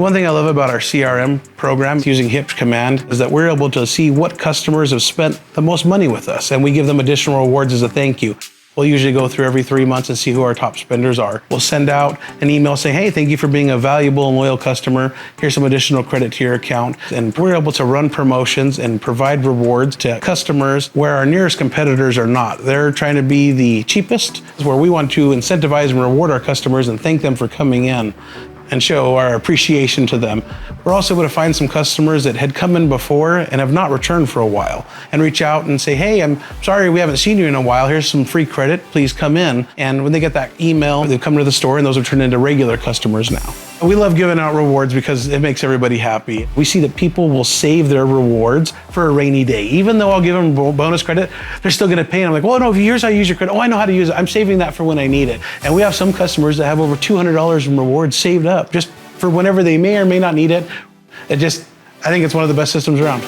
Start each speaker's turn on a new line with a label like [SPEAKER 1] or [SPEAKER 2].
[SPEAKER 1] One thing I love about our CRM program using Huebsch Command is that we're able to see what customers have spent the most money with us, and we give them additional rewards as a thank you. We'll usually go through every 3 months and see who our top spenders are. We'll send out an email saying, hey, thank you for being a valuable and loyal customer. Here's some additional credit to your account. And we're able to run promotions and provide rewards to customers where our nearest competitors are not. They're trying to be the cheapest, where we want to incentivize and reward our customers and thank them for coming in and show our appreciation to them. We're also able to find some customers that had come in before and have not returned for a while and reach out and say, hey, I'm sorry we haven't seen you in a while. Here's some free credit, please come in. And when they get that email, they come to the store and those have turned into regular customers now. We love giving out rewards because it makes everybody happy. We see that people will save their rewards for a rainy day. Even though I'll give them bonus credit, they're still gonna pay. And I'm like, well, no, here's how you use your credit. Oh, I know how to use it. I'm saving that for when I need it. And we have some customers that have over $200 in rewards saved up just for whenever they may or may not need it. I think it's one of the best systems around.